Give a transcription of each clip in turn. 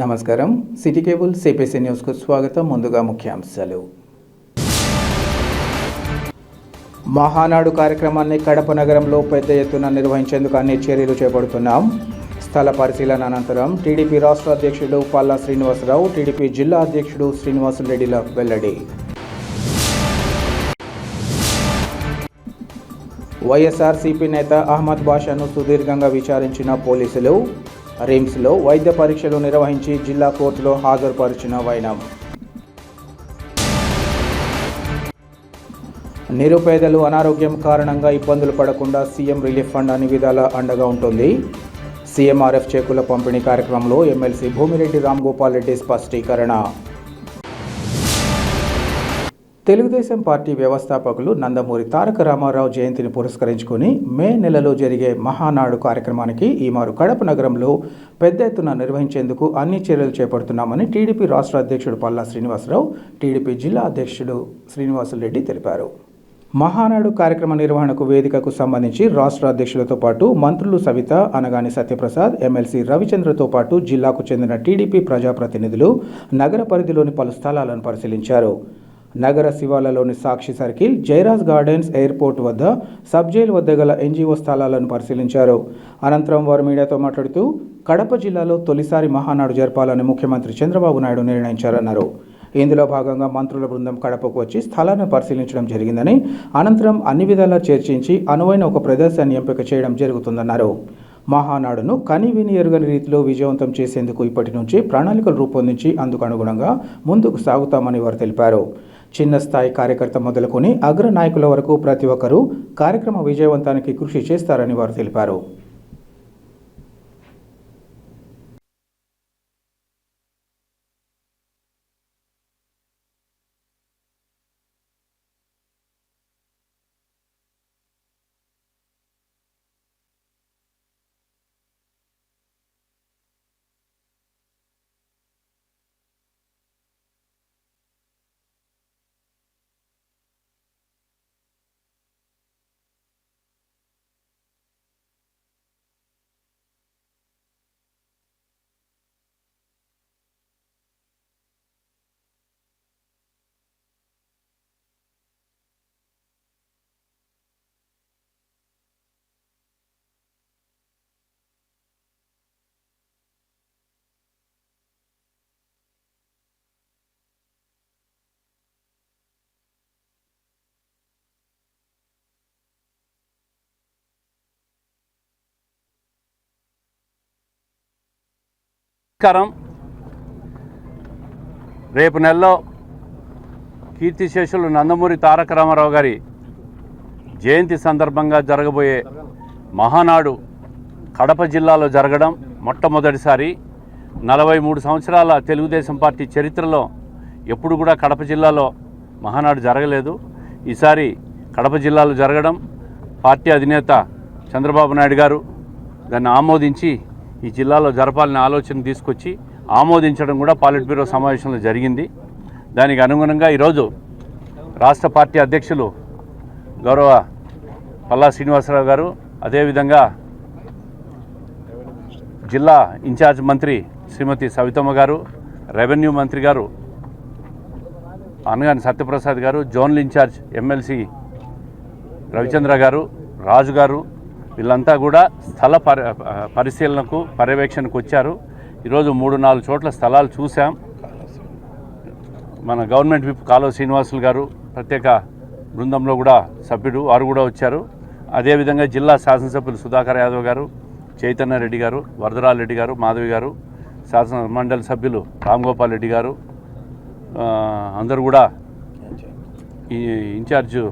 నమస్కారం. City cable CPC న్యూస్కు స్వాగతం. ముందుగా ముఖ్యాంశాలు. మహానాడు కార్యక్రమాన్ని కడప నగరంలో పెద్ద ఎత్తున నిర్వహించేందుకు అన్ని చర్యలు చేపడుతున్నాం. స్థల పరిశీలన అనంతరం టీడీపీ రాష్ట్ర అధ్యక్షుడు పల్లా శ్రీనివాసరావు, టీడీపీ జిల్లా అధ్యక్షుడు శ్రీనివాసులరెడ్డిల వెల్లడి. వైఎస్ఆర్సీపీ నేత అహ్మద్ బాషాను సుదీర్ఘంగా విచారించిన పోలీసులు. రిమ్స్లో వైద్య పరీక్షలు నిర్వహించి జిల్లా కోర్టులో హాజరుపరిచిన వైనం. నిరుపేదలు అనారోగ్యం కారణంగా ఇబ్బందులు పడకుండా సీఎం రిలీఫ్ ఫండ్ అన్ని విధాలా అండగా ఉంటుంది. సీఎంఆర్ఎఫ్ చెక్కుల పంపిణీ కార్యక్రమంలో ఎమ్మెల్సీ భూమిరెడ్డి రామ్గోపాల్ రెడ్డి స్పష్టీకరణ. తెలుగుదేశం పార్టీ వ్యవస్థాపకులు నందమూరి తారక రామారావు జయంతిని పురస్కరించుకుని మే నెలలో జరిగే మహానాడు కార్యక్రమానికి ఈమారు కడప నగరంలో పెద్ద ఎత్తున నిర్వహించేందుకు అన్ని చర్యలు చేపడుతున్నామని టీడీపీ రాష్ట్ర అధ్యక్షుడు పల్లా శ్రీనివాసరావు, టీడీపీ జిల్లా అధ్యక్షుడు శ్రీనివాసులరెడ్డి తెలిపారు. మహానాడు కార్యక్రమ నిర్వహణకు వేదికకు సంబంధించి రాష్ట్ర అధ్యక్షులతో పాటు మంత్రులు సవిత, అనగాని సత్యప్రసాద్, ఎమ్మెల్సీ రవిచంద్రతో పాటు జిల్లాకు చెందిన టీడీపీ ప్రజాప్రతినిధులు నగర పరిధిలోని పలు స్థలాలను పరిశీలించారు. నగర శివాలలోని సాక్షి సర్కిల్, జయరాజ్ గార్డెన్స్, ఎయిర్పోర్ట్ వద్ద, సబ్ జైలు వద్ద గల ఎన్జీఓ స్థలాలను పరిశీలించారు. అనంతరం వారు మీడియాతో మాట్లాడుతూ కడప జిల్లాలో తొలిసారి మహానాడు జరపాలని ముఖ్యమంత్రి చంద్రబాబు నాయుడు నిర్ణయించారన్నారు. ఇందులో భాగంగా మంత్రుల బృందం కడపకు వచ్చి స్థలాలను పరిశీలించడం జరిగిందని, అనంతరం అన్ని విధాలా చర్చించి అనువైన ఒక ప్రదేశాన్ని ఎంపిక చేయడం జరుగుతుందన్నారు. మహానాడును కనివిని ఎరుగని రీతిలో విజయవంతం చేసేందుకు ఇప్పటి నుంచి ప్రణాళికలు రూపొందించి అందుకు అనుగుణంగా ముందుకు సాగుతామని వారు తెలిపారు. చిన్న స్థాయి కార్యకర్త మొదలుకొని అగ్ర నాయకుల వరకు ప్రతి ఒక్కరూ కార్యక్రమ విజయవంతానికి కృషి చేస్తారని వారు తెలిపారు. నమస్కారం. రేపు నెలలో కీర్తిశేషులు నందమూరి తారక రామారావు గారి జయంతి సందర్భంగా జరగబోయే మహానాడు కడప జిల్లాలో జరగడం మొట్టమొదటిసారి. 43 సంవత్సరాల తెలుగుదేశం పార్టీ చరిత్రలో ఎప్పుడు కూడా కడప జిల్లాలో మహానాడు జరగలేదు. ఈసారి కడప జిల్లాలో జరగడం, పార్టీ అధినేత చంద్రబాబు నాయుడు గారు దాన్ని ఆమోదించి ఈ జిల్లాలో జరపాలనే ఆలోచన తీసుకొచ్చి ఆమోదించడం కూడా పాలిట్ బ్యూరో సమావేశంలో జరిగింది. దానికి అనుగుణంగా ఈరోజు రాష్ట్ర పార్టీ అధ్యక్షులు గౌరవ పల్లా శ్రీనివాసరావు గారు, అదేవిధంగా జిల్లా ఇన్ఛార్జ్ మంత్రి శ్రీమతి సవితమ్మ గారు, రెవెన్యూ మంత్రి గారు అనగాని సత్యప్రసాద్ గారు, జోనల్ ఇన్ఛార్జ్ ఎమ్మెల్సీ రవిచంద్ర గారు, రాజు గారు, వీళ్ళంతా కూడా స్థల పరిశీలనకు, పర్యవేక్షణకు వచ్చారు. ఈరోజు 3-4 చోట్ల స్థలాలు చూసాం. మన గవర్నమెంట్ విప్ కాలువ శ్రీనివాసులు గారు ప్రత్యేక బృందంలో కూడా సభ్యుడు, వారు కూడా వచ్చారు. అదేవిధంగా జిల్లా శాసనసభ్యులు సుధాకర్ యాదవ్ గారు, చైతన్య రెడ్డి గారు, వరదరాల్ రెడ్డి గారు, మాధవి గారు, శాసన మండలి సభ్యులు రామ్గోపాల్ రెడ్డి గారు, అందరూ కూడా ఈ ఇన్ఛార్జ్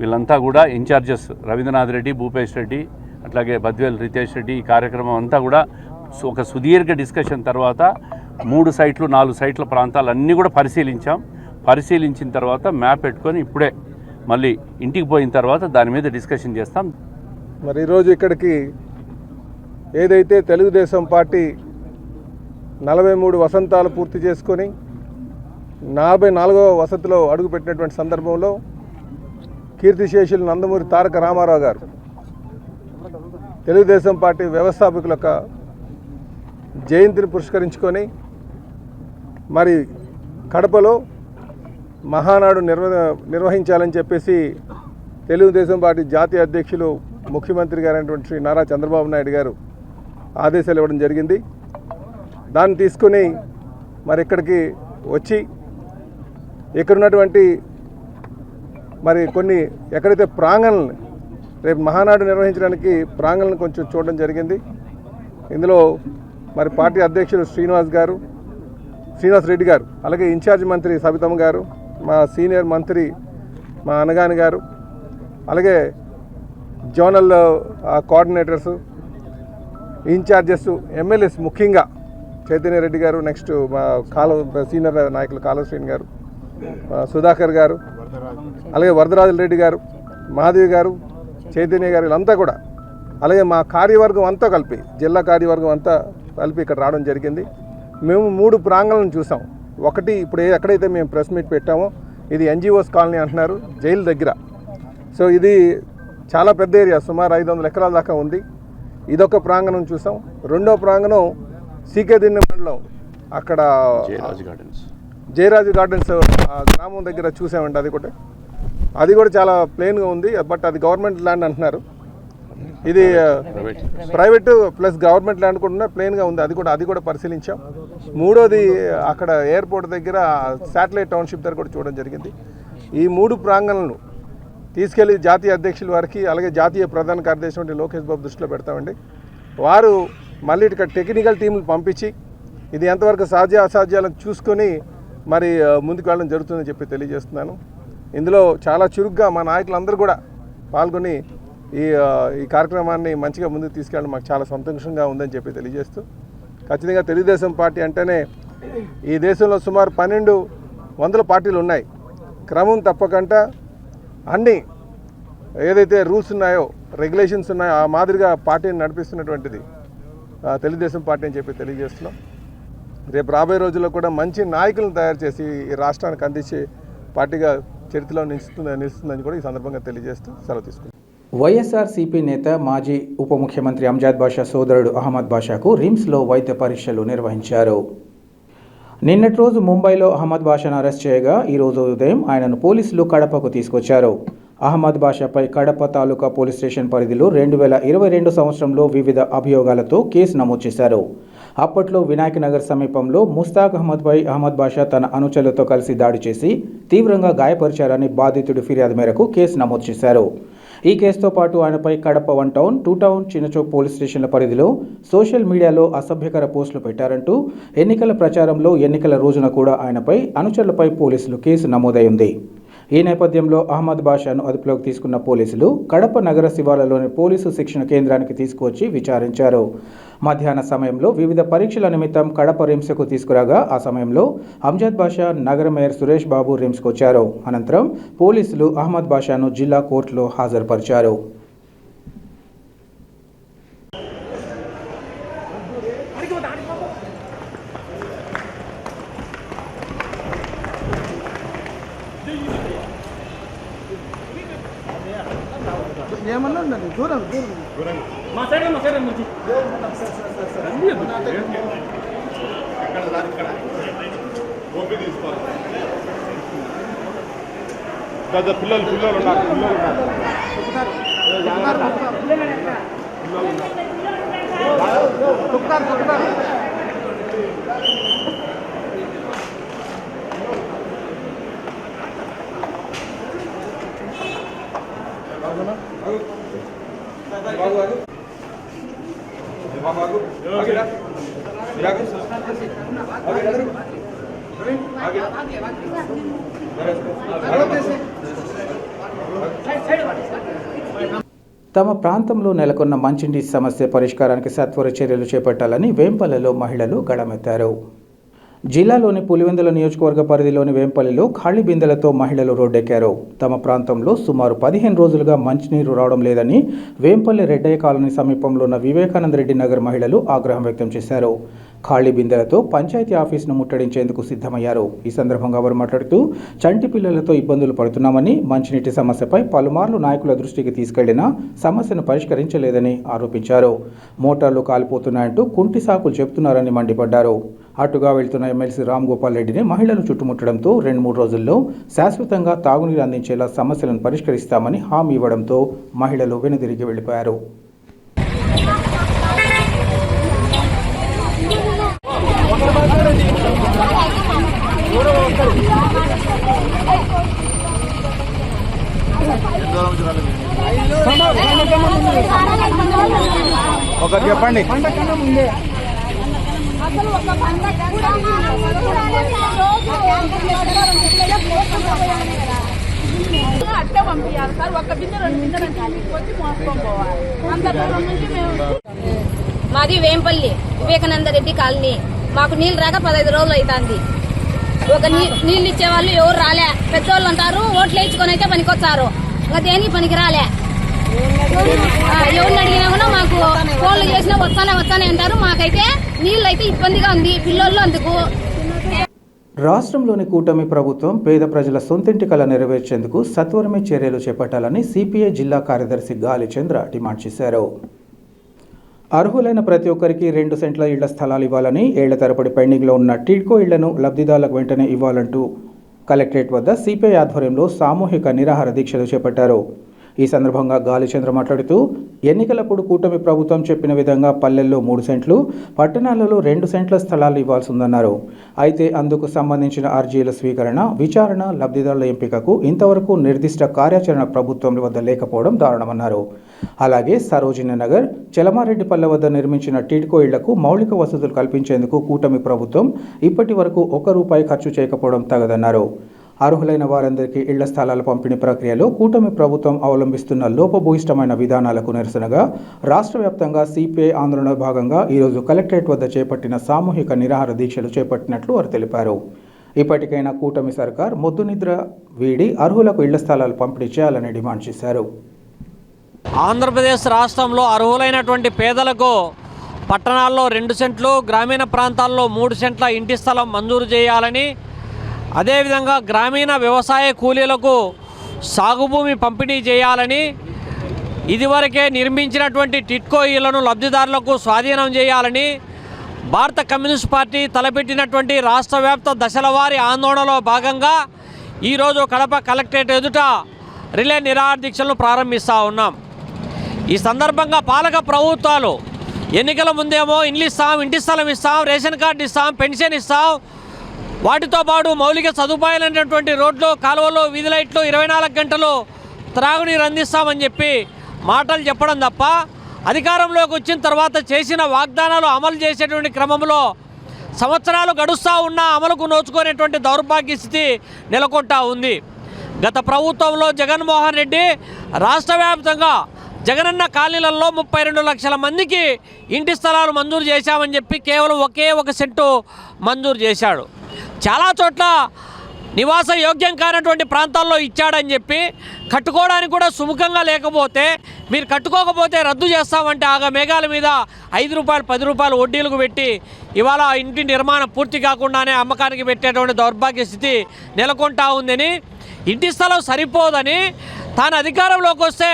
వీళ్ళంతా కూడా ఇన్ఛార్జెస్ రవీంద్రనాథ్ రెడ్డి, భూపేష్ రెడ్డి, అట్లాగే బద్వేల్ రితేష్ రెడ్డి, ఈ కార్యక్రమం అంతా కూడా ఒక సుదీర్ఘ డిస్కషన్ తర్వాత 3 సైట్లు 4 సైట్ల ప్రాంతాలన్నీ కూడా పరిశీలించిన తర్వాత మ్యాప్ పెట్టుకొని ఇప్పుడే మళ్ళీ ఇంటికి పోయిన తర్వాత దాని మీద డిస్కషన్ చేస్తాం. మరి ఈరోజు ఇక్కడికి ఏదైతే తెలుగుదేశం పార్టీ 43 వసంతాలు పూర్తి చేసుకొని 44వ వసతిలో అడుగుపెట్టినటువంటి సందర్భంలో కీర్తిశేషులు నందమూరి తారక రామారావు గారు తెలుగుదేశం పార్టీ వ్యవస్థాపకుల యొక్క జయంతిని పురస్కరించుకొని మరి కడపలో మహానాడు నిర్వహించాలని చెప్పేసి తెలుగుదేశం పార్టీ జాతీయ అధ్యక్షులు ముఖ్యమంత్రి గారైనటువంటి శ్రీ నారా చంద్రబాబు నాయుడు గారు ఆదేశాలు ఇవ్వడం జరిగింది. దాన్ని తీసుకుని మరి ఇక్కడికి వచ్చి ఇక్కడ ఉన్నటువంటి మరి కొన్ని ఎక్కడైతే ప్రాంగణాలను రేపు మహానాడు నిర్వహించడానికి ప్రాంగణాలను కొంచెం చూడడం జరిగింది. ఇందులో మరి పార్టీ అధ్యక్షులు శ్రీనివాస్ రెడ్డి గారు, అలాగే ఇన్ఛార్జ్ మంత్రి సబితమ్మ గారు, మా సీనియర్ మంత్రి మా అనగాని గారు, అలాగే జోనల్ కోఆర్డినేటర్స్, ఇన్ఛార్జెస్, ఎమ్మెల్యేస్ ముఖ్యంగా చైతన్య రెడ్డి గారు, నెక్స్ట్ మా సీనియర్ నాయకులు కాలువ శ్రీని గారు, సుధాకర్ గారు, అలాగే వరదరాజుల రెడ్డి గారు, మాధవి గారు, చైతన్య గారు, వీళ్ళంతా కూడా, అలాగే మా కార్యవర్గం అంతా కలిపి, జిల్లా కార్యవర్గం అంతా కలిపి ఇక్కడ రావడం జరిగింది. మేము 3 ప్రాంగణాలను చూసాం. ఒకటి ఇప్పుడు ఎక్కడైతే మేము ప్రెస్ మీట్ పెట్టామో ఇది ఎన్జిఓస్ కాలనీ అంటున్నారు, జైలు దగ్గర. సో ఇది చాలా పెద్ద ఏరియా, సుమారు 500 ఎకరాల దాకా ఉంది. ఇదొక ప్రాంగణం చూసాం. రెండో ప్రాంగణం సీకే దిన్నె మండలం, అక్కడ జయరాజు గార్డెన్స్ గ్రామం దగ్గర చూసామండి. అది కూడా చాలా ప్లెయిన్గా ఉంది. బట్ అది గవర్నమెంట్ ల్యాండ్ అంటున్నారు. ఇది ప్రైవేట్ ప్లస్ గవర్నమెంట్ ల్యాండ్ కూడా ప్లెయిన్గా ఉంది. అది కూడా పరిశీలించాం. మూడోది అక్కడ ఎయిర్పోర్ట్ దగ్గర శాటిలైట్ టౌన్షిప్ దగ్గర కూడా చూడడం జరిగింది. ఈ 3 ప్రాంగణాలను తీసుకెళ్లి జాతీయ అధ్యక్షుల వారికి, అలాగే జాతీయ ప్రధాన కార్యదర్శి లోకేష్ బాబు దృష్టిలో పెడతామండి. వారు మళ్ళీ ఇక్కడ టెక్నికల్ టీంలు పంపించి ఇది ఎంతవరకు సాధ్య అసాధ్యాలను చూసుకొని మరి ముందుకు వెళ్ళడం జరుగుతుందని చెప్పి తెలియజేస్తున్నాను. ఇందులో చాలా చురుగ్గా మా నాయకులందరూ కూడా పాల్గొని ఈ కార్యక్రమాన్ని మంచిగా ముందుకు తీసుకెళ్ళడం మాకు చాలా సంతోషంగా ఉందని చెప్పి తెలియజేస్తూ, ఖచ్చితంగా తెలుగుదేశం పార్టీ అంటేనే ఈ దేశంలో సుమారు 1200 పార్టీలు ఉన్నాయి. క్రమం తప్పకుండా అన్నీ ఏదైతే రూల్స్ ఉన్నాయో, రెగ్యులేషన్స్ ఉన్నాయో ఆ మాదిరిగా పార్టీని నడిపిస్తున్నటువంటిది తెలుగుదేశం పార్టీ అని చెప్పి తెలియజేస్తున్నాం. రేపు రాబోయే రోజుల్లో కూడా మంచి నాయకులను తయారు చేసి ఈ రాష్ట్రానికి అందించే పార్టీగా చరిత్రలో నిలుస్తుందని కూడా ఈ సందర్భంగా తెలియజేస్తూ సెలవు తీసుకుంటాం. వైఎస్ఆర్సీపీ నేత మాజీ ఉప ముఖ్యమంత్రి అంజాద్ బాషా సోదరుడు అహ్మద్ బాషాకు రిమ్స్లో వైద్య పరీక్షలు నిర్వహించారు. నిన్నటి రోజు ముంబైలో అహ్మద్ బాషాను అరెస్ట్ చేయగా ఈరోజు ఉదయం ఆయనను పోలీసులు కడపకు తీసుకొచ్చారు. అహ్మద్ బాషాపై కడప తాలూకా పోలీస్ స్టేషన్ పరిధిలో 2022 సంవత్సరంలో వివిధ అభియోగాలతో కేసు నమోదు చేశారు. అప్పట్లో వినాయక్ నగర్ సమీపంలో ముస్తాక్ అహ్మద్పై అహ్మద్ బాషా తన అనుచరులతో కలిసి దాడి చేసి తీవ్రంగా గాయపరిచారని బాధితుడి ఫిర్యాదు మేరకు కేసు నమోదు చేశారు. ఈ కేసుతో పాటు ఆయనపై Kadapa 1 town, 2 town, Chinnachowk police స్టేషన్ల పరిధిలో సోషల్ మీడియాలో అసభ్యకర పోస్టులు పెట్టారంటూ ఎన్నికల ప్రచారంలో ఎన్నికల రోజున కూడా ఆయనపై అనుచరులపై పోలీసులు కేసు నమోదైంది. ఈ నేపథ్యంలో అహ్మద్ బాషాను అదుపులోకి తీసుకున్న పోలీసులు కడప నగర శివార్లలోని పోలీసు శిక్షణ కేంద్రానికి తీసుకువచ్చి విచారించారు. మధ్యాహ్న సమయంలో వివిధ పరీక్షల నిమిత్తం కడప రిమ్స్కు తీసుకురాగా ఆ సమయంలో అంజాద్ బాషా నగర మేయర్ సురేష్ బాబు రిమ్స్కు వచ్చారు. అనంతరం పోలీసులు అహ్మద్ బాషాను జిల్లా కోర్టులో హాజరుపరిచారు. ఏమన్నా దూరం మా సైడ్ నుంచి పిల్లలు తమ ప్రాంతంలో నెలకొన్న మంచినీటి సమస్య పరిష్కారానికి సత్వర చర్యలు చేపట్టాలని వేంపల్లిలో మహిళలు గళమెత్తారు. జిల్లాలోని పులివెందుల నియోజకవర్గ పరిధిలోని వేంపల్లిలో ఖాళీ బిందెలతో మహిళలు రోడ్డెక్కారు. తమ ప్రాంతంలో సుమారు 15 రోజులుగా మంచినీరు రావడం లేదని వేంపల్లి రెడ్డయ్య కాలనీ సమీపంలో ఉన్న వివేకానంద రెడ్డి నగర్ మహిళలు ఆగ్రహం వ్యక్తం చేశారు. ఖాళీ బిందెలతో పంచాయతీ ఆఫీసును ముట్టడించేందుకు సిద్ధమయ్యారు. ఈ సందర్భంగా వారు మాట్లాడుతూ చంటి పిల్లలతో ఇబ్బందులు పడుతున్నామని, మంచినీటి సమస్యపై పలుమార్లు నాయకుల దృష్టికి తీసుకెళ్లినా సమస్యను పరిష్కరించలేదని ఆరోపించారు. మోటార్లు కాలిపోతున్నాయంటూ కుంటి సాకులు చెబుతున్నారని మండిపడ్డారు. అటుగా వెళ్తున్న ఎమ్మెల్సీ రామ్ గోపాల్ రెడ్డిని మహిళలు చుట్టుముట్టడంతో 2-3 రోజుల్లో శాశ్వతంగా తాగునీరు అందించేలా సమస్యలను పరిష్కరిస్తామని హామీ ఇవ్వడంతో మహిళలు వెనుదిరిగి వెళ్లిపోయారు. ఒకటి చెప్పండి. అట్టే పంపించాలి సార్. ఒక్క బిందె 2 బిందెలు వచ్చి మోసుకొని పోవాలి. అంత దూరం నుంచి మేము. మాది వేంపల్లి వివేకానంద రెడ్డి కాలనీ. మాకు నీళ్ళు రాక 15 రోజులు అవుతుంది. ఒక నీళ్ళు ఇచ్చే వాళ్ళు ఎవరు రాలే. పెద్దోళ్ళు అంటారు ఓట్లు వేయించుకొని అయితే పనికొచ్చారు. ఇంకా దేనికి పనికి రాలే. ఎవరిని అడిగినా కూడా మాకు ఫోన్లు చేసినా వస్తానే అంటారు. మాకైతే నీళ్ళు అయితే ఇబ్బందిగా ఉంది. పిల్లలు అందుకు. రాష్ట్రంలోని కూటమి ప్రభుత్వం పేద ప్రజల సొంతింటి కల నెరవేర్చేందుకు సత్వరమే చర్యలు చేపట్టాలని సిపిఐ జిల్లా కార్యదర్శి గాలి చంద్ర డిమాండ్ చేశారు. అర్హులైన ప్రతి ఒక్కరికి 2 సెంట్ల ఇళ్ల స్థలాలు ఇవ్వాలని, ఏళ్ల తరబడి పెండింగ్లో ఉన్న టిడ్కో ఇళ్లను లబ్ధిదారులకు వెంటనే ఇవ్వాలంటూ కలెక్టరేట్ వద్ద సిపిఐ ఆధ్వర్యంలో సామూహిక నిరాహార దీక్షలు చేపట్టారు. ఈ సందర్భంగా గాలిచంద్ర మాట్లాడుతూ ఎన్నికలప్పుడు కూటమి ప్రభుత్వం చెప్పిన విధంగా పల్లెల్లో 3 సెంట్లు, పట్టణాలలో 2 సెంట్ల స్థలాలు ఇవ్వాల్సి ఉందన్నారు. అయితే అందుకు సంబంధించిన అర్జీల స్వీకరణ, విచారణ, లబ్ధిదారుల ఎంపికకు ఇంతవరకు నిర్దిష్ట కార్యాచరణ ప్రభుత్వం వద్ద లేకపోవడం దారుణమన్నారు. అలాగే సరోజినీ నగర్, చెలమారెడ్డిపల్లె వద్ద నిర్మించిన టిడ్కో ఇళ్లకు మౌలిక వసతులు కల్పించేందుకు కూటమి ప్రభుత్వం ఇప్పటి వరకు ₹1 ఖర్చు చేయకపోవడం తగదన్నారు. అర్హులైన వారందరికీ ఇళ్ల స్థలాల పంపిణీ ప్రక్రియలో కూటమి ప్రభుత్వం అవలంబిస్తున్న లోపభూయిష్టమైన విధానాలకు నిరసనగా రాష్ట్ర వ్యాప్తంగా సిపిఐ ఆందోళన భాగంగా ఈరోజు కలెక్టరేట్ వద్ద చేపట్టిన సామూహిక నిరాహార దీక్షలు చేపట్టినట్లు వారు తెలిపారు. ఇప్పటికైనా కూటమి సర్కార్ మొద్దు నిద్ర వీడి అర్హులకు ఇళ్ల స్థలాలు పంపిణీ చేయాలని డిమాండ్ చేశారు. ఆంధ్రప్రదేశ్ రాష్ట్రంలో అర్హులైనటువంటి పేదలకు పట్టణాల్లో 2 సెంట్లు, గ్రామీణ ప్రాంతాల్లో 3 సెంట్ల ఇంటి స్థలం మంజూరు చేయాలని, అదేవిధంగా గ్రామీణ వ్యవసాయ కూలీలకు సాగు భూమి పంపిణీ చేయాలని, ఇదివరకే నిర్మించినటువంటి టిడ్కో ఇళ్లను లబ్ధిదారులకు స్వాధీనం చేయాలని భారత కమ్యూనిస్ట్ పార్టీ తలపెట్టినటువంటి రాష్ట్ర వ్యాప్త దశలవారీ ఆందోళనలో భాగంగా ఈరోజు కడప కలెక్టరేట్ ఎదుట రిలే నిరాహార దీక్షలను ప్రారంభిస్తూ ఉన్నాం. ఈ సందర్భంగా పాలక ప్రభుత్వాలు ఎన్నికల ముందేమో ఇండ్లు ఇస్తాం, ఇంటి స్థలం ఇస్తాం, రేషన్ కార్డు ఇస్తాం, పెన్షన్ ఇస్తాం, వాటితో పాటు మౌలిక సదుపాయాలైనటువంటి రోడ్లు, కాలువలు, వీధి లైట్లు, 24 గంటలు త్రాగునీరు అందిస్తామని చెప్పి మాటలు చెప్పడం తప్ప అధికారంలోకి వచ్చిన తర్వాత చేసిన వాగ్దానాలు అమలు చేసేటువంటి క్రమంలో సంవత్సరాలు గడుస్తూ ఉన్నా అమలుకు నోచుకునేటువంటి దౌర్భాగ్య స్థితి నెలకొంటా ఉంది. గత ప్రభుత్వంలో జగన్మోహన్ రెడ్డి రాష్ట్ర వ్యాప్తంగా జగనన్న కాలనీలలో 32 లక్షల మందికి ఇంటి స్థలాలు మంజూరు చేశామని చెప్పి కేవలం ఒకే 1 సెంటు మంజూరు చేశాడు. చాలా చోట్ల నివాస యోగ్యం కానటువంటి ప్రాంతాల్లో ఇచ్చాడని చెప్పి కట్టుకోవడానికి కూడా సుముఖంగా లేకపోతే, మీరు కట్టుకోకపోతే రద్దు చేస్తామంటే ఆగా మేఘాల మీద ₹5, ₹10 వడ్డీలకు పెట్టి ఇవాళ ఇంటి నిర్మాణం పూర్తి కాకుండానే అమ్మకానికి పెట్టేటువంటి దౌర్భాగ్య స్థితి నెలకొంటా ఉందని, ఇంటి స్థలం సరిపోదని తాను అధికారంలోకి వస్తే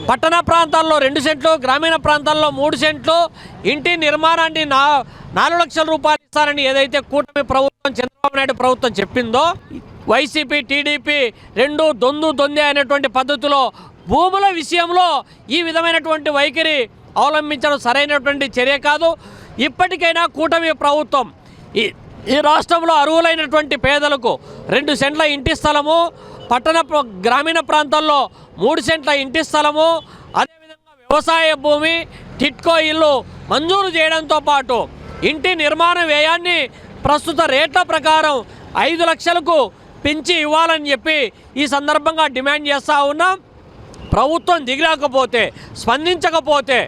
పట్టణ ప్రాంతాల్లో 2 సెంట్లు, గ్రామీణ ప్రాంతాల్లో 3 సెంట్లు, ఇంటి నిర్మాణాన్ని 4 లక్షల రూపాయలు ఇస్తారని ఏదైతే కూటమి ప్రభుత్వం, చంద్రబాబు నాయుడు ప్రభుత్వం చెప్పిందో, వైసీపీ, టీడీపీ 2 దొందే అనేటువంటి పద్ధతిలో భూముల విషయంలో ఈ విధమైనటువంటి వైఖరి అవలంబించడం సరైనటువంటి చర్య కాదు. ఇప్పటికైనా కూటమి ప్రభుత్వం ఈ రాష్ట్రంలో అర్హులైనటువంటి పేదలకు 2 సెంట్ల ఇంటి స్థలము, గ్రామీణ ప్రాంతాల్లో 3 సెంట్ల ఇంటి స్థలము, అదేవిధంగా వ్యవసాయ భూమి, టిడ్కో ఇల్లు మంజూరు చేయడంతో పాటు ఇంటి నిర్మాణ వ్యయాన్ని ప్రస్తుత రేట్ల ప్రకారం 5 లక్షలకు పెంచి ఇవ్వాలని చెప్పి ఈ సందర్భంగా డిమాండ్ చేస్తూ ఉన్నాం. ప్రభుత్వం దిగిరాకపోతే, స్పందించకపోతే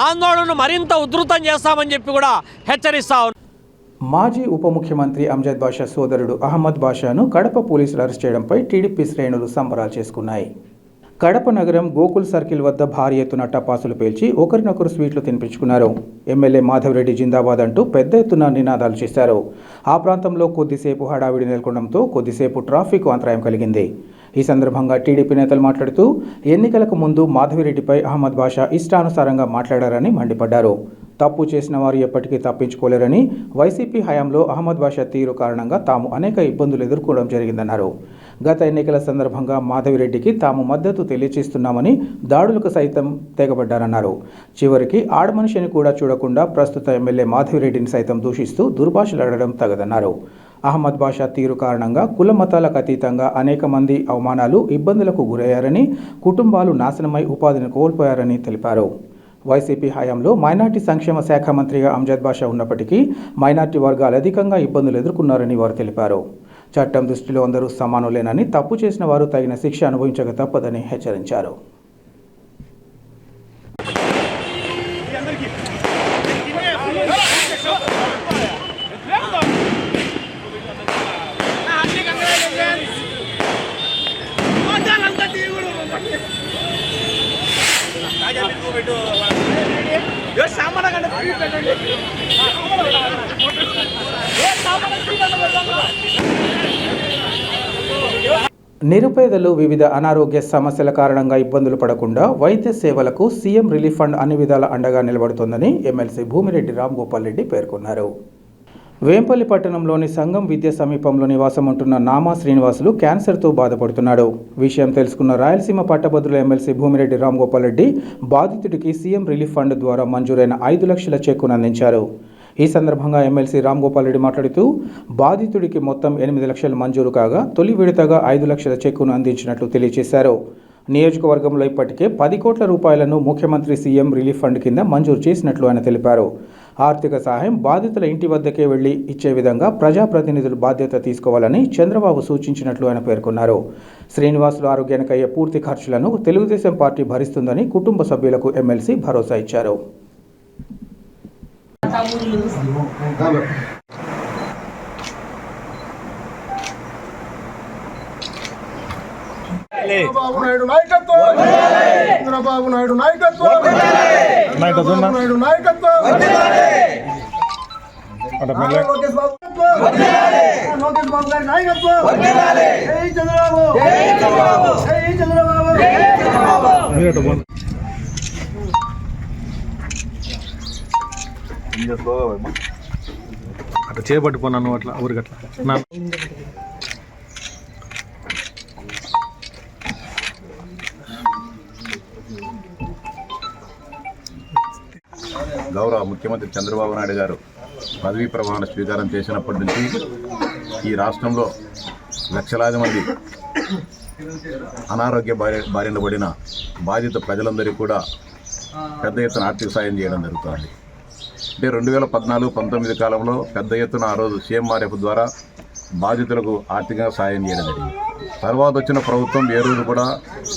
ఆందోళనను మరింత ఉధృతం చేస్తామని చెప్పి కూడా హెచ్చరిస్తూ ఉన్నాం. మాజీ ఉప ముఖ్యమంత్రి అంజద్ బాషా సోదరుడు అహ్మద్ బాషాను కడప పోలీసులు అరెస్ట్ చేయడంపై టీడీపీ శ్రేణులు సంబరాలు చేసుకున్నాయి. కడప నగరం గోకుల్ సర్కిల్ వద్ద భారీ ఎత్తున టపాసులు పేల్చి ఒకరినొకరు స్వీట్లు తినిపించుకున్నారు. ఎమ్మెల్యే మాధవరెడ్డి జిందాబాద్ అంటూ పెద్ద ఎత్తున నినాదాలు చేశారు. ఆ ప్రాంతంలో కొద్దిసేపు హడావిడి నెలకొనడంతో కొద్దిసేపు ట్రాఫిక్ అంతరాయం కలిగింది. ఈ సందర్భంగా టీడీపీ నేతలు మాట్లాడుతూ ఎన్నికలకు ముందు మాధవిరెడ్డిపై అహ్మద్ బాషా ఇష్టానుసారంగా మాట్లాడారని మండిపడ్డారు. తప్పు చేసిన వారు ఎప్పటికీ తప్పించుకోలేరని, వైసీపీ హయాంలో అహ్మద్ బాషా తీరు కారణంగా తాము అనేక ఇబ్బందులు ఎదుర్కోవడం జరిగిందన్నారు. గత ఎన్నికల సందర్భంగా మాధవిరెడ్డికి తాము మద్దతు తెలియజేస్తున్నామని దాడులకు సైతం తెగబడ్డారన్నారు. చివరికి ఆడమనిషిని కూడా చూడకుండా ప్రస్తుత ఎమ్మెల్యే మాధవిరెడ్డిని సైతం దూషిస్తూ దుర్భాషలాడడం తగదన్నారు. అహ్మద్ బాషా తీరు కారణంగా కుల మతాలకు అతీతంగా అనేక మంది అవమానాలు, ఇబ్బందులకు గురయ్యారని, కుటుంబాలు నాశనమై ఉపాధిని కోల్పోయారని తెలిపారు. వైసీపీ హయాంలో మైనార్టీ సంక్షేమ శాఖ మంత్రిగా అమ్జద్ బాషా ఉన్నప్పటికీ మైనార్టీ వర్గాలు అధికంగా ఇబ్బందులు ఎదుర్కొన్నారని వారు తెలిపారు. చట్టం దృష్టిలో అందరూ సమానులేనని, తప్పు చేసిన వారు తగిన శిక్ష అనుభవించక తప్పదని హెచ్చరించారు. నిరుపేదలు వివిధ అనారోగ్య సమస్యల కారణంగా ఇబ్బందులు పడకుండా వైద్య సేవలకు సీఎం రిలీఫ్ ఫండ్ అన్ని విధాల అండగా నిలబడుతోందని ఎమ్మెల్సీ భూమిరెడ్డి రాంగోపాల్ రెడ్డి పేర్కొన్నారు. వేంపల్లి పట్టణంలోని సంఘం విద్య సమీపంలో నివాసం ఉంటున్న నామా శ్రీనివాసులు క్యాన్సర్తో బాధపడుతున్నాడు. విషయం తెలుసుకున్న రాయలసీమ పట్టభద్రుల ఎమ్మెల్సీ భూమిరెడ్డి రాంగోపాల్ రెడ్డి బాధితుడికి సీఎం రిలీఫ్ ఫండ్ ద్వారా మంజూరైన 5 లక్షల చెక్కును అందించారు. ఈ సందర్భంగా ఎమ్మెల్సీ రాంగోపాల్ రెడ్డి మాట్లాడుతూ బాధితుడికి మొత్తం 8 లక్షలు మంజూరు కాగా తొలి విడతగా 5 లక్షల చెక్కును అందించినట్లు తెలియజేశారు. నియోజకవర్గంలో ఇప్పటికే 10 కోట్ల రూపాయలను ముఖ్యమంత్రి సీఎం రిలీఫ్ ఫండ్ కింద మంజూరు చేసినట్లు ఆయన తెలిపారు. ఆర్థిక సహాయం బాధితుల ఇంటి వద్దకే వెళ్లి ఇచ్చే విధంగా ప్రజాప్రతినిధులు బాధ్యత తీసుకోవాలని చంద్రబాబు సూచించినట్లు ఆయన పేర్కొన్నారు. శ్రీనివాసులు ఆరోగ్యానికి అయ్యే పూర్తి ఖర్చులను తెలుగుదేశం పార్టీ భరిస్తుందని కుటుంబ సభ్యులకు ఎమ్మెల్సీ భరోసా ఇచ్చారు. చంద్రబాబు నాయుడు నాయకత్వం, చంద్రబాబు నాయుడు నాయకత్వం, చంద్రబాబు నాయుడు నాయకత్వం, లోకేష్ బాబు గారి నాయకత్వం, జై చంద్రబాబు, జై చంద్రబాబు. అట్లా చేపట్టుకున్నాను అట్లా ఊరికట్లా గౌరవ ముఖ్యమంత్రి చంద్రబాబు నాయుడు గారు పదవీ ప్రమాణ స్వీకారం చేసినప్పటి నుంచి ఈ రాష్ట్రంలో లక్షలాది మంది అనారోగ్య బారిన పడిన బాధిత ప్రజలందరికీ కూడా పెద్ద ఎత్తున ఆర్థిక సాయం చేయడం జరుగుతుంది. అంటే 2014-19 కాలంలో పెద్ద ఎత్తున ఆ రోజు సీఎంఆర్ఎఫ్ ద్వారా బాధితులకు ఆర్థికంగా సాయం చేయడం జరిగింది. తర్వాత వచ్చిన ప్రభుత్వం ఏ రోజు కూడా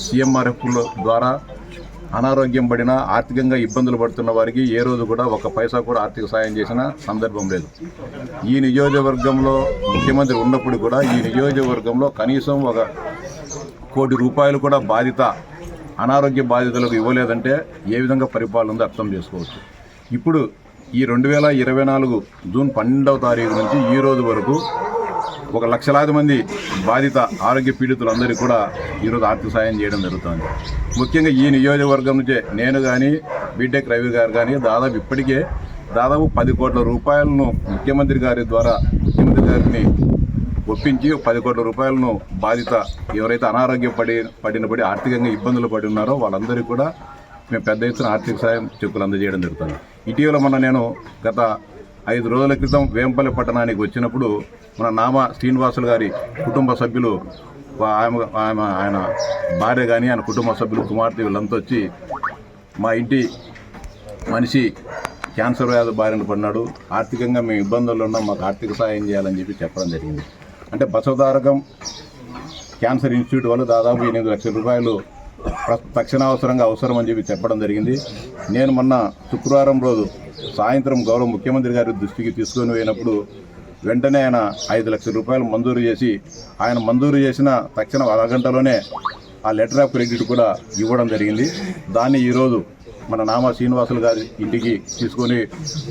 సీఎంఆర్ఎఫ్ ద్వారా అనారోగ్యం పడిన ఆర్థికంగా ఇబ్బందులు పడుతున్న వారికి ఏ రోజు కూడా 1 పైసా కూడా ఆర్థిక సాయం చేసిన సందర్భం లేదు. ఈ నియోజకవర్గంలో ముఖ్యమంత్రి ఉన్నప్పుడు కూడా ఈ నియోజకవర్గంలో కనీసం 1 కోటి రూపాయలు కూడా అనారోగ్య బాధితులకు ఇవ్వలేదంటే ఏ విధంగా పరిపాలన ఉందో అర్థం చేసుకోవచ్చు. ఇప్పుడు ఈ 2024 జూన్ 12వ తారీఖు నుంచి ఈ రోజు వరకు 1 లక్షలాది మంది బాధిత ఆరోగ్య పీడితులందరికీ కూడా ఈరోజు ఆర్థిక సాయం చేయడం జరుగుతుంది. ముఖ్యంగా ఈ నియోజకవర్గం నుంచే నేను కానీ బీటెక్ రవి గారు కానీ ఇప్పటికే దాదాపు 10 కోట్ల రూపాయలను ముఖ్యమంత్రి గారిని ఒప్పించి 10 కోట్ల రూపాయలను బాధిత ఎవరైతే అనారోగ్యం పడి ఆర్థికంగా ఇబ్బందులు పడి ఉన్నారో వాళ్ళందరికీ కూడా మేము పెద్ద ఎత్తున ఆర్థిక సాయం చెక్కులు అందజేయడం జరుగుతుంది. ఇటీవల నేను గత 5 రోజుల క్రితం వేంపల్లి పట్టణానికి వచ్చినప్పుడు మన నామా శ్రీనివాసులు గారి కుటుంబ సభ్యులు ఆయన భార్య కానీ ఆయన కుటుంబ సభ్యులు కుమార్తె వీళ్ళంతా వచ్చి మా ఇంటి మనిషి క్యాన్సర్ వ్యాధి బారిన పడినాడు, ఆర్థికంగా మేము ఇబ్బందుల్లో ఉన్నాం, మాకు ఆర్థిక సాయం చేయాలని చెప్పడం జరిగింది. అంటే బసవతారకం క్యాన్సర్ ఇన్స్టిట్యూట్ వాళ్ళు దాదాపు 8 లక్షల రూపాయలు తక్షణావసరంగా అవసరం అని చెప్పడం జరిగింది. నేను మొన్న శుక్రవారం రోజు సాయంత్రం గౌరవ ముఖ్యమంత్రి గారి దృష్టికి తీసుకొని పోయినప్పుడు వెంటనే ఆయన 5 లక్షల రూపాయలు మంజూరు చేసి ఆయన మంజూరు చేసిన తక్షణ 1 గంటలోనే ఆ లెటర్ ఆఫ్ క్రెడిట్ కూడా ఇవ్వడం జరిగింది. దాన్ని ఈరోజు మన నామా శ్రీనివాసులు గారి ఇంటికి తీసుకొని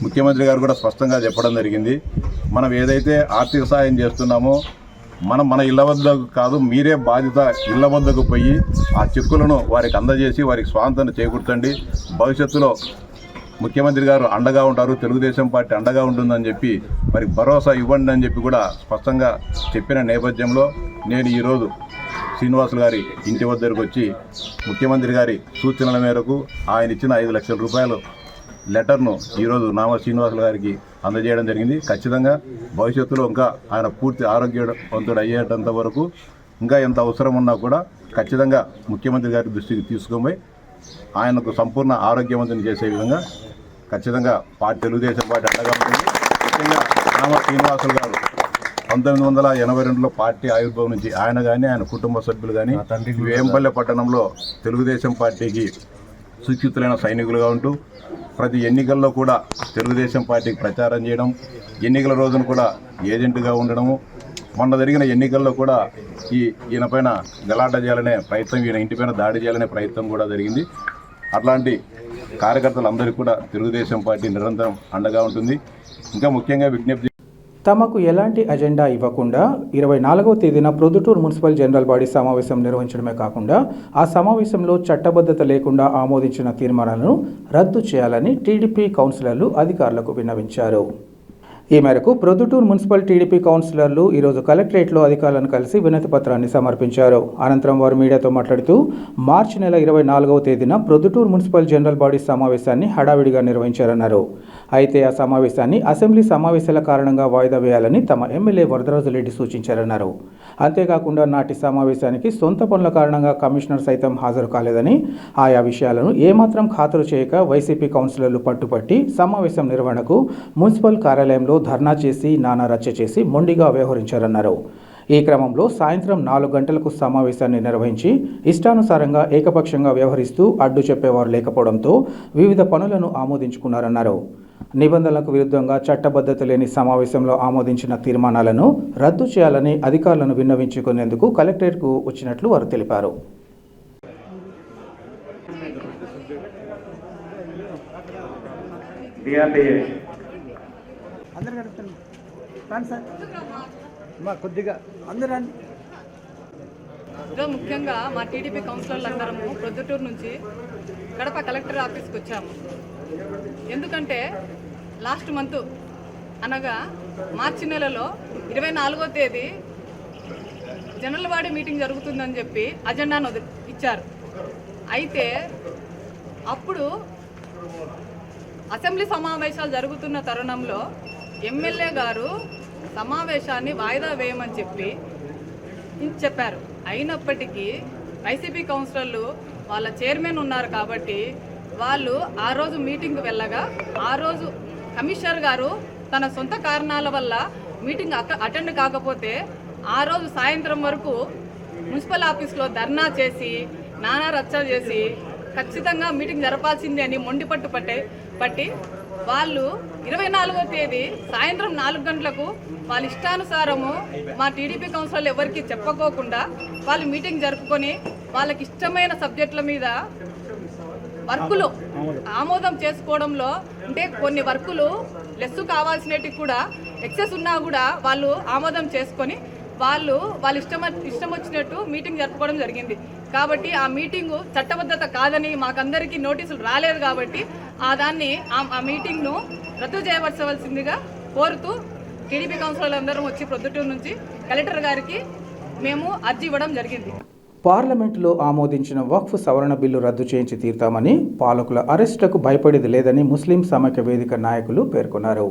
ముఖ్యమంత్రి గారు కూడా స్పష్టంగా చెప్పడం జరిగింది. మనం ఏదైతే ఆర్థిక సాయం చేస్తున్నామో మన ఇళ్ల వద్దకు కాదు, మీరే బాధ్యత ఇళ్ల వద్దకు పోయి ఆ చెక్కులను వారికి అందజేసి వారికి స్వాతంత్రం చేకూర్చండి. భవిష్యత్తులో ముఖ్యమంత్రి గారు అండగా ఉంటారు, తెలుగుదేశం పార్టీ అండగా ఉంటుందని చెప్పి వారికి భరోసా ఇవ్వండి అని చెప్పి కూడా స్పష్టంగా చెప్పిన నేపథ్యంలో నేను ఈరోజు శ్రీనివాసులు గారి ఇంటి వద్దకు వచ్చి ముఖ్యమంత్రి గారి సూచనల మేరకు ఆయన ఇచ్చిన 5 లక్షల రూపాయలు లెటర్ను ఈరోజు నామా శ్రీనివాసులు గారికి అందజేయడం జరిగింది. ఖచ్చితంగా భవిష్యత్తులో ఇంకా ఆయన పూర్తి ఆరోగ్యవంతుడు అయ్యేటంత వరకు ఇంకా ఎంత అవసరం ఉన్నా కూడా ఖచ్చితంగా ముఖ్యమంత్రి గారి దృష్టికి తీసుకొని ఆయనకు సంపూర్ణ ఆరోగ్యవంతుని చేసే విధంగా ఖచ్చితంగా తెలుగుదేశం పార్టీ అండగా ఉంటుంది. ముఖ్యంగా నామా శ్రీనివాసులు గారు 1982లో పార్టీ ఆవిర్భావం నుంచి ఆయన కానీ ఆయన కుటుంబ సభ్యులు కానీ వేంపల్లె పట్టణంలో తెలుగుదేశం పార్టీకి సుచితులైన సైనికులుగా ఉంటూ ప్రతి ఎన్నికల్లో కూడా తెలుగుదేశం పార్టీకి ప్రచారం చేయడం, ఎన్నికల రోజున కూడా ఏజెంట్గా ఉండడము, మొన్న జరిగిన ఎన్నికల్లో కూడా ఈయన పైన గలాట చేయాలనే ప్రయత్నం, ఈయన ఇంటిపైన దాడి చేయాలనే ప్రయత్నం కూడా జరిగింది. అట్లాంటి కార్యకర్తలందరికీ కూడా తెలుగుదేశం పార్టీ నిరంతరం అండగా ఉంటుంది. ఇంకా ముఖ్యంగా విజ్ఞప్తి, తమకు ఎలాంటి అజెండా ఇవ్వకుండా 24వ తేదీన ప్రొద్దుటూరు మున్సిపల్ జనరల్ బాడీ సమావేశం నిర్వహించడమే కాకుండా ఆ సమావేశంలో చట్టబద్ధత లేకుండా ఆమోదించిన తీర్మానాలను రద్దు చేయాలని టీడీపీ కౌన్సిలర్లు అధికారులకు విన్నవించారు. ఈ మేరకు ప్రొద్దుటూరు మున్సిపల్ టీడీపీ కౌన్సిలర్లు ఈరోజు కలెక్టరేట్లో అధికారులను కలిసి వినతి పత్రాన్ని సమర్పించారు. అనంతరం వారు మీడియాతో మాట్లాడుతూ మార్చి నెల 24వ తేదీన ప్రొద్దుటూరు మున్సిపల్ జనరల్ బాడీ సమావేశాన్ని హడావిడిగా నిర్వహించారన్నారు. అయితే ఆ సమావేశాన్ని అసెంబ్లీ సమావేశాల కారణంగా వాయిదా వేయాలని తమ ఎమ్మెల్యే వరదరాజురెడ్డి సూచించారన్నారు. అంతేకాకుండా నాటి సమావేశానికి సొంత పనుల కారణంగా కమిషనర్ సైతం హాజరు కాలేదని, ఆయా విషయాలను ఏమాత్రం ఖాతరు చేయక వైసీపీ కౌన్సిలర్లు పట్టుపట్టి సమావేశం నిర్వహణకు మున్సిపల్ కార్యాలయంలో ధర్నా చేసి నానా రచ్చ చేసి మొండిగా వ్యవహరించారన్నారు. ఈ క్రమంలో సాయంత్రం 4 గంటలకు సమావేశాన్ని నిర్వహించి ఇష్టానుసారంగా ఏకపక్షంగా వ్యవహరిస్తూ అడ్డు చెప్పేవారు లేకపోవడంతో వివిధ పనులను ఆమోదించుకున్నారన్నారు. నిబంధనలకు విరుద్ధంగా చట్టబద్ధత లేని సమావేశంలో ఆమోదించిన తీర్మానాలను రద్దు చేయాలని అధికారులను విన్నవించుకునేందుకు కలెక్టరేట్కు వచ్చినట్లు వారు తెలిపారు. ముఖ్యంగా మా టీడీపీ కౌన్సిలర్లు అందరము ప్రొద్దుటూరు నుంచి కడప కలెక్టర్ ఆఫీస్కి వచ్చాము. ఎందుకంటే లాస్ట్ మంత్ అనగా మార్చి నెలలో 24వ తేదీ జనరల్ బాడీ మీటింగ్ జరుగుతుందని చెప్పి అజెండాను ఇచ్చారు. అయితే అప్పుడు అసెంబ్లీ సమావేశాలు జరుగుతున్న తరుణంలో ఎమ్మెల్యే గారు సమావేశాన్ని వాయిదా వేయమని చెప్పారు. అయినప్పటికీ వైసీపీ కౌన్సిలర్లు వాళ్ళ చైర్మన్ ఉన్నారు కాబట్టి వాళ్ళు ఆ రోజు మీటింగ్కి వెళ్ళగా ఆ రోజు కమిషనర్ గారు తన సొంత కారణాల వల్ల మీటింగ్ అటెండ్ కాకపోతే ఆ రోజు సాయంత్రం వరకు మున్సిపల్ ఆఫీస్లో ధర్నా చేసి నానా రచ్చ చేసి ఖచ్చితంగా మీటింగ్ జరపాల్సిందే అని మొండిపట్టు పట్టి వాళ్ళు 24వ తేదీ సాయంత్రం 4 గంటలకు వాళ్ళ ఇష్టానుసారము మా టీడీపీ కౌన్సిలర్లు ఎవరికి చెప్పుకోకుండా వాళ్ళు మీటింగ్ జరుపుకొని వాళ్ళకి ఇష్టమైన సబ్జెక్టుల మీద వర్కులు ఆమోదం చేసుకోవడంలో అంటే కొన్ని వర్కులు లెస్సు కావాల్సినవి కూడా ఎక్సెస్ ఉన్నా కూడా వాళ్ళు ఆమోదం చేసుకొని వాళ్ళ ఇష్టం వచ్చినట్టు మీటింగ్ జరుపుకోవడం జరిగింది. కాబట్టి ఆ మీటింగు చట్టబద్ధత కాదని మాకందరికీ నోటీసులు రాలేదు కాబట్టి ఆ మీటింగ్ను రద్దు చేయవలసిందిగా కోరుతూ టీడీపీ కౌన్సిలర్లు అందరం వచ్చి ప్రొద్దుటూరు నుంచి కలెక్టర్ గారికి మేము అర్జీ ఇవ్వడం జరిగింది. పార్లమెంటులో ఆమోదించిన వక్ఫ్ సవరణ బిల్లు రద్దు చేయించి తీరుతామని, పాలకుల అరెస్టులకు భయపడేది లేదని ముస్లిం సమైక్య వేదిక నాయకులు పేర్కొన్నారు.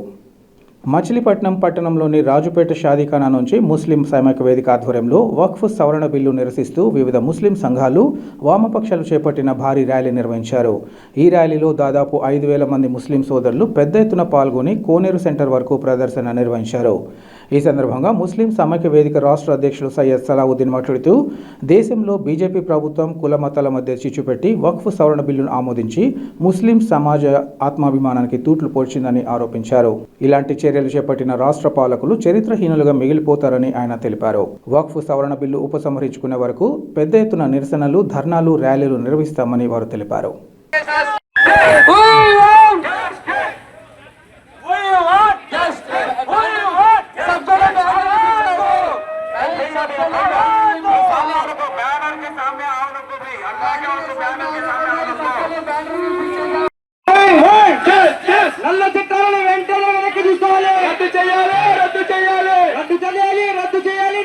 మచిలీపట్నం పట్టణంలోని రాజుపేట షాదీఖానా నుంచి ముస్లిం సమైక్య వేదిక ఆధ్వర్యంలో వక్ఫ్ సవరణ బిల్లు నిరసిస్తూ వివిధ ముస్లిం సంఘాలు, వామపక్షాలు చేపట్టిన భారీ ర్యాలీ నిర్వహించారు. ఈ ర్యాలీలో దాదాపు 5,000 మంది ముస్లిం సోదరులు పెద్ద ఎత్తున పాల్గొని కోనేరు సెంటర్ వరకు ప్రదర్శన నిర్వహించారు. ఈ సందర్భంగా ముస్లిం సమైక్య వేదిక రాష్ట్ర అధ్యక్షులు సయ్యద్ సలావుద్దీన్ మాట్లాడుతూ దేశంలో బీజేపీ ప్రభుత్వం కుల మతాల మధ్య చిచ్చుపెట్టి వక్ఫ్ సవరణ బిల్లును ఆమోదించి ముస్లిం సమాజ ఆత్మాభిమానానికి తూట్లు పోడ్చిందని ఆరోపించారు. ఇలాంటి చర్యలు చర్యలు చేపట్టిన రాష్ట్ర పాలకులు చరిత్రహీనులుగా మిగిలిపోతారని ఆయన తెలిపారు. వక్ఫ్ సవరణ బిల్లు ఉపసంహరించుకునే వరకు పెద్ద ఎత్తున నిరసనలు, ధర్నాలు, ర్యాలీలు నిర్వహిస్తామని వారు తెలిపారు. నల్ల చట్టాలను వెంటనే వెనక్కి తీసుకోవాలి. రద్దు చేయాలి, రద్దు చేయాలి, రద్దు చేయాలి, రద్దు చేయాలి.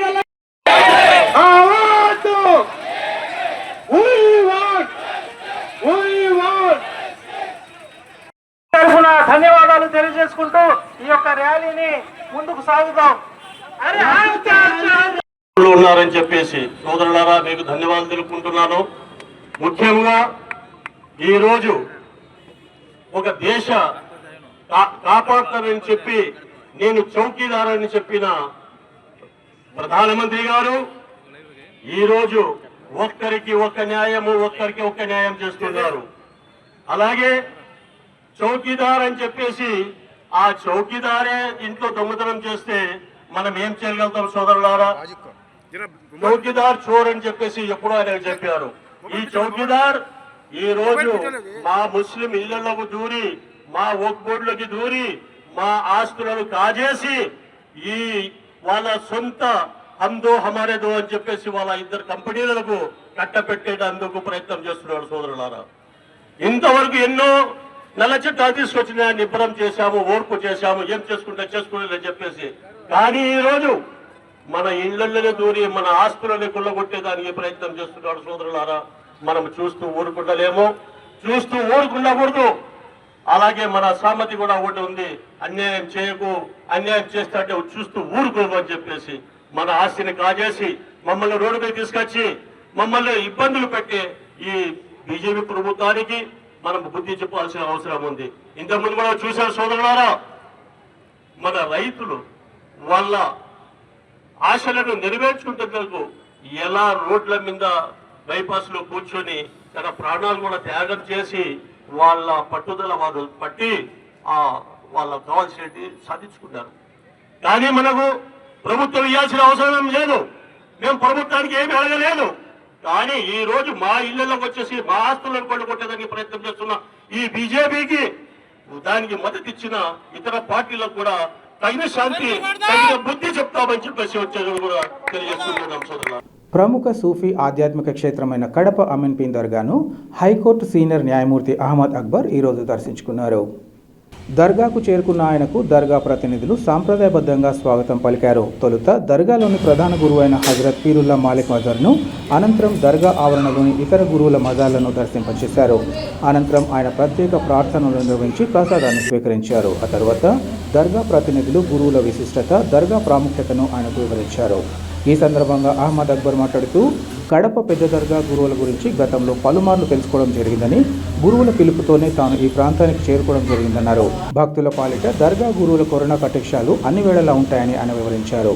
తరఫున ధన్యవాదాలు తెలియజేసుకుంటూ ఈ యొక్క ర్యాలీని ముందుకు సాగుతాం. ఉన్నారని చెప్పేసి సోదరులారా మీకు ధన్యవాదాలు తెలుపుకుంటున్నాను. ముఖ్యంగా ఈరోజు ఒక దేశ కాపాడతారని చెప్పి నేను చౌకీదారని చెప్పిన ప్రధానమంత్రి గారు ఈరోజు ఒక్కరికి ఒక్క న్యాయం చేస్తున్నారు. అలాగే చౌకీదార్ అని చెప్పేసి ఆ చౌకీదారే ఇంట్లో దొంగతనం చేస్తే మనం ఏం చేయగలుగుతాం సోదరులారా? చౌకీదార్ చోర్ అని చెప్పేసి ఎప్పుడో ఆయన చెప్పారు. ఈ చౌకీదార్ ఈ రోజు మా ముస్లిం ఇళ్లలోకి దూరి, మా వక్ఫ్ బోర్డులోకి దూరి, మా ఆస్తులను కాజేసి ఈ వాళ్ళ సొంత హమ్దో హమారేదో అని చెప్పేసి వాళ్ళ ఇద్దరు కంపెనీలకు కట్టపెట్టేటందుకు ప్రయత్నం చేస్తున్నాడు సోదరులారా. ఇంతవరకు ఎన్నో నల్ల చట్టాలు తీసుకొచ్చిన నిబ్బరం చేశాము, ఓర్పు చేశాము, ఏం చేసుకుంటే చెప్పేసి. కానీ ఈ రోజు మన ఇళ్లలోనే దూరి మన ఆస్తులని కొల్లగొట్టేదానికి ప్రయత్నం చేస్తున్నాడు సోదరులారా. మనం చూస్తూ ఊరుకుంటలేమో, చూస్తూ ఊరుకుండకూడదు. అలాగే మన సామతి కూడా ఒకటి ఉంది, అన్యాయం చేయకు, అన్యాయం చేస్తే చూస్తూ ఊరుకోదు అని చెప్పేసి మన ఆస్తిని కాజేసి మమ్మల్ని రోడ్డుపై తీసుకొచ్చి మమ్మల్ని ఇబ్బందులు పెట్టే ఈ బీజేపీ ప్రభుత్వానికి మనం బుద్ధి చెప్పాల్సిన అవసరం ఉంది. ఇంతకుముందు కూడా చూశారు సోదరులారా, మన రైతులు వాళ్ళ ఆశలను నెరవేర్చుకుంటున్నందుకు ఎలా రోడ్ల మీద బైపాస్ లో కూర్చొని తన ప్రాణాలు కూడా త్యాగం చేసి వాళ్ళ పట్టుదల వారు పట్టి వాళ్ళకు కావాల్సినవి సాధించుకున్నారు. కానీ మనకు ప్రభుత్వం ఇవ్వాల్సిన అవసరం లేదు, మేము ప్రభుత్వానికి ఏమి అడగలేదు. కానీ ఈ రోజు మా ఇళ్లలోకి వచ్చేసి మా ఆస్తులను కొట్టడానికి ప్రయత్నం చేస్తున్న ఈ బీజేపీకి దానికి మద్దతు ఇచ్చిన ఇతర పార్టీలకు కూడా తగిన శాంతి, తగిన బుద్ధి చెప్తామని చెప్పేసి వచ్చేది కూడా తెలియజేస్తున్నాం సోదరులు. ప్రముఖ సూఫీ ఆధ్యాత్మిక క్షేత్రమైన కడప అమీన్పీర్ దర్గాను హైకోర్టు సీనియర్ న్యాయమూర్తి అహ్మద్ అక్బర్ ఈరోజు దర్శించుకున్నారు. దర్గాకు చేరుకున్న ఆయనకు దర్గా ప్రతినిధులు సాంప్రదాయబద్ధంగా స్వాగతం పలికారు. తొలుత దర్గాలోని ప్రధాన గురువు అయిన హజరత్ పీరుల్లా మాలిక్ మజార్ను, అనంతరం దర్గా ఆవరణలోని ఇతర గురువుల మజార్లను దర్శింపచేశారు. అనంతరం ఆయన ప్రత్యేక ప్రార్థనలు నిర్వహించి ప్రసాదాన్ని స్వీకరించారు. ఆ తర్వాత దర్గా ప్రతినిధులు గురువుల విశిష్టత, దర్గా ప్రాముఖ్యతను ఆయనకు వివరించారు. ఈ సందర్భంగా అహ్మద్ అక్బర్ మాట్లాడుతూ కడప పెద్ద దర్గా గురువుల గురించి గతంలో పలుమార్లు తెలుసుకోవడం జరిగిందని, గురువుల పిలుపుతోనే తాను ఈ ప్రాంతానికి చేరుకోవడం జరిగిందన్నారు. భక్తుల పాలిట దర్గా గురువుల కరుణ కటాక్షాలు అన్ని వేళలా ఉంటాయని ఆయన వివరించారు.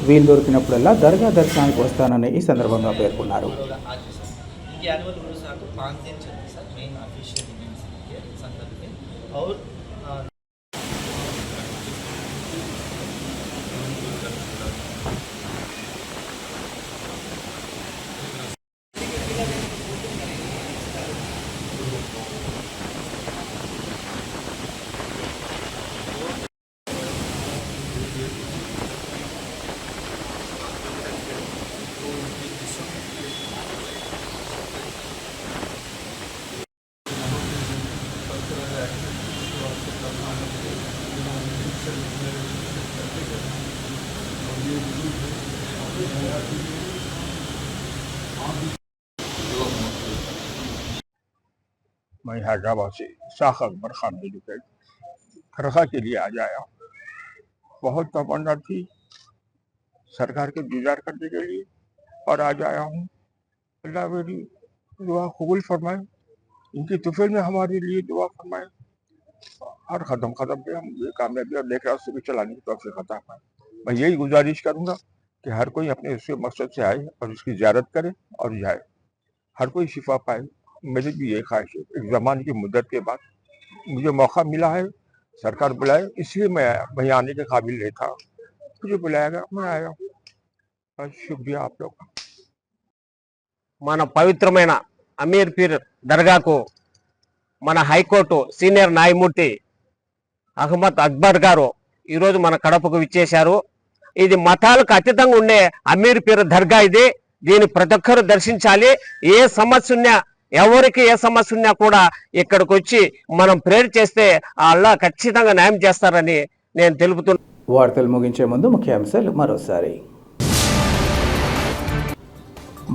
వీలు దొరికినప్పుడల్లా దర్గా దర్శనానికి వస్తానని ఈ సందర్భంగా పేర్కొన్నారు. मैं हैदराबाद से शाख अकबर खान एजुकेट दरगाह के लिए आ जाया। बहुत तमन्ना थी सरकार के दीदार करने के लिए और आज आया हूँ। अल्लाह मेरी दुआ कबूल फरमाए, इनकी तुफील में हमारे लिए दुआ फरमाए। हर कदम कदम पे हम ये कामयाबी और नेक रास्ते पे चलाने की तौफीक अता फरमाए। मैं यही गुजारिश करूँगा कि हर कोई अपने उसके मकसद से आए और उसकी ज़ियारत करे और जाए, हर कोई शिफा पाए। मेरी भी ये ख्वाहिश है। एक ज़माने की मुद्दत के बाद मुझे मौका मिला है सरकार बुलाए, इसलिए मैं आने के काबिल नहीं था। मुझे बुलाया गया, मैं आया। शुक्रिया आप लोग का। మన పవిత్రమైన అమీర్ పీర్ దర్గాకు మన హైకోర్టు సీనియర్ న్యాయమూర్తి అహ్మద్ అక్బర్ గారు ఈరోజు మన కడపకు విచ్చేశారు. ఇది మతాలకు అతీతంగా ఉండే అమీర్ పీర్ దర్గా. ఇది దీన్ని ప్రతి ఒక్కరు దర్శించాలి. ఏ సమస్య ఉన్నా, ఎవరికి ఏ సమస్య ఉన్నా కూడా ఇక్కడికి వచ్చి మనం ప్రేయర్ చేస్తే అల్లాహ్ ఖచ్చితంగా న్యాయం చేస్తారని నేను తెలుపుతున్నాను. వార్తలు ముగించే ముందు ముఖ్యాంశాలు మరోసారి.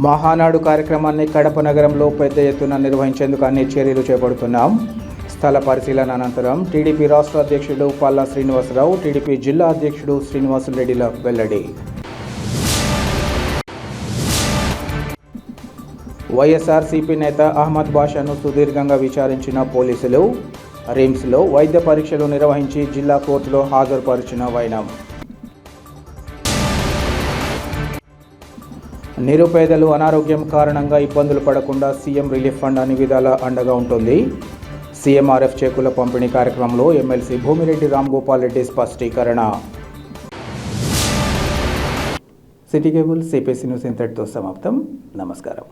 మహానాడు కార్యక్రమాన్ని కడప నగరంలో పెద్ద ఎత్తున నిర్వహించేందుకు అన్ని చర్యలు చేపడుతున్నాం. స్థల పరిశీలన అనంతరం టీడీపీ రాష్ట్ర అధ్యక్షుడు పల్లా శ్రీనివాసరావు, టీడీపీ జిల్లా అధ్యక్షుడు శ్రీనివాసులరెడ్డిల వెల్లడి. వైఎస్ఆర్సీపీ నేత అహ్మద్ బాషాను సుదీర్ఘంగా విచారించిన పోలీసులు. రిమ్స్లో వైద్య పరీక్షలు నిర్వహించి జిల్లా కోర్టులో హాజరుపరిచిన వైనం. నిరుపేదలు అనారోగ్యం కారణంగా ఇబ్బందులు పడకుండా సీఎం రిలీఫ్ ఫండ్ అన్ని విధాలా అండగా ఉంటుంది. సీఎంఆర్ఎఫ్ చెక్కుల పంపిణీ కార్యక్రమంలో ఎమ్మెల్సీ భూమిరెడ్డి రామ్గోపాల్ రెడ్డి స్పష్టీకరణ. సిటీ కేబుల్ సిపిసి న్యూస్ ఇంతటితో సమాప్తం. నమస్కారం.